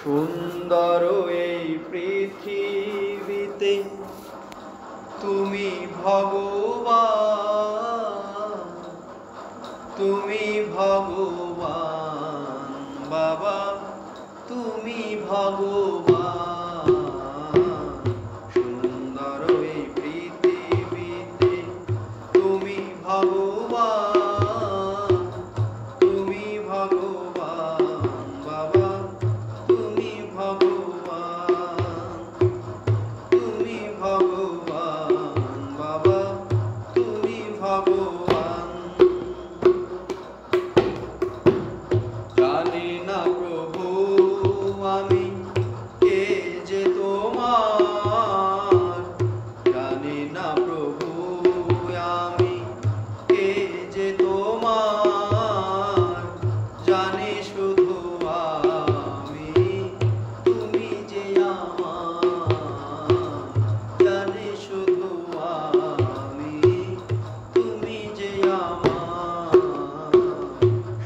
সুন্দর এই পৃথিবীতে তুমি ভগবান, তুমি ভগবান বাবা, তুমি ভগবান। সুন্দর এই পৃথিবীতে তুমি ভগবান, তুমি ভগবান বাবা, তুমি ভগবান, তুমি ভগবান বাবা, তুমি ভগবান। জানি না প্রভু আমি কে যে তোমার, জানি না প্রভু আমি কে যে তোমার, জানি শুধু আমি তুমি যে আমার, জানি শুধু আমি তুমি যে আমার।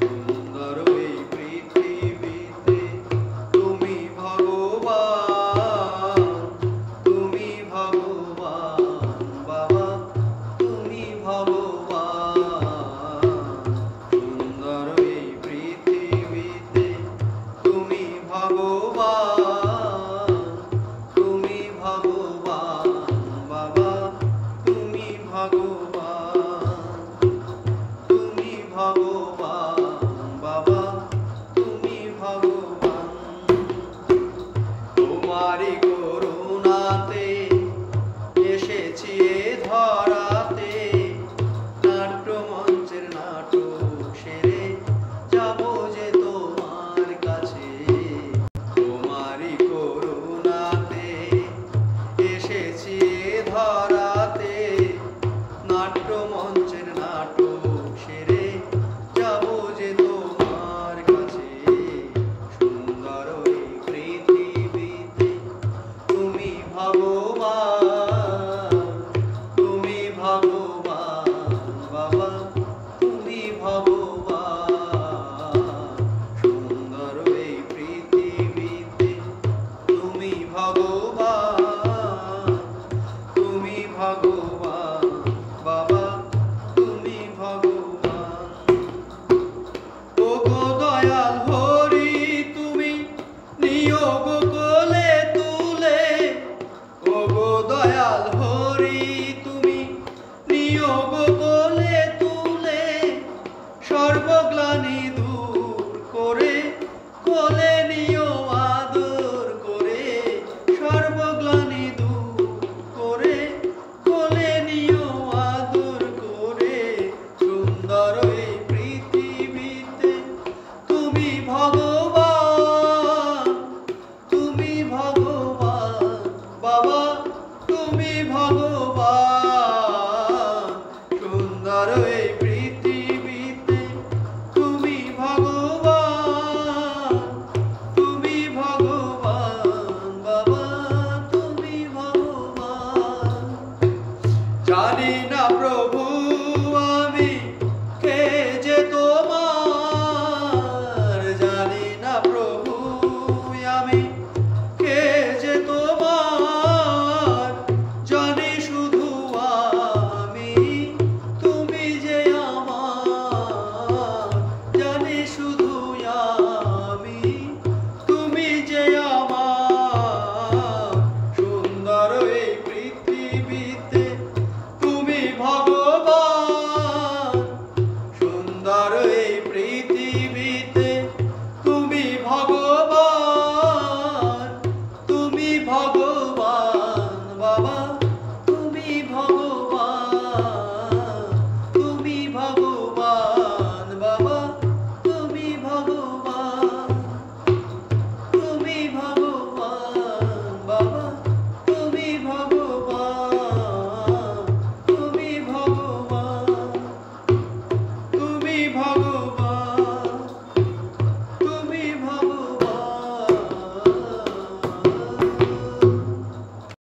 সুন্দর এই পৃথিবীতে তুমি ভগবান, তুমি ভগবান বাবা, তুমি ভগবান। সুন্দর এই পৃথিবীতে তুমি ভগবান, তুমি ভগবান বাবা, তুমি ভগবান, তুমি ভগবান বাবা, তুমি ভগবান। তোমারই করুণাতে এসেছি এ ধরাতে, নাট্যমঞ্চের নাটক সেরে যাব যে তোমার কাছে। তোমারই করুণাতে এসেছি এ ধরাতে, নাট্যমঞ্চের নাটক সেরে যাব যে তোমার কাছে। সুন্দর এই পৃথিবীতে তুমি ভগবান, তুমি ভগবান বাবা, তুমি ভগবান। সুন্দর এই পৃথিবীতে তুমি ভগবান, তুমি ভগবান বাবা, তুমি ভগবান। ওগো দয়াল হরি তুমি নিয়োগ